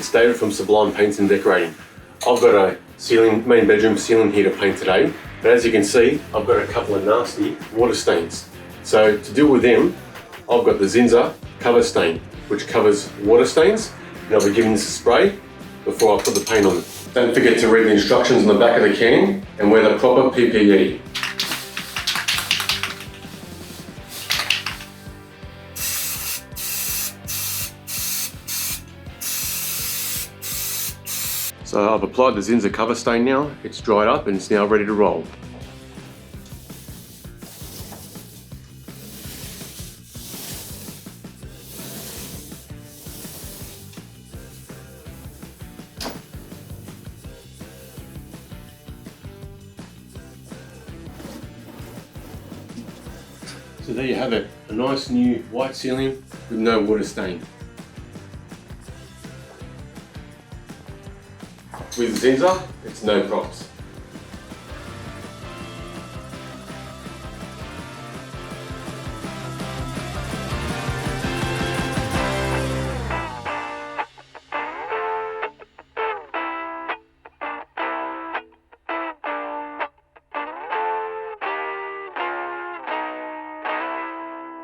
it's David from Sublime Painting and Decorating. I've got a main bedroom ceiling here to paint today, but as you can see, I've got a couple of nasty water stains. So to deal with them, I've got the Zinsser Coverstain, which covers water stains, and I'll be giving this a spray before I put the paint on it. Don't forget to read the instructions on the back of the can and wear the proper PPE. So I've applied the Zinsser Coverstain now, it's dried up and it's now ready to roll. So there you have it, a nice new white ceiling with no water stain. With Zinsser, it's no props.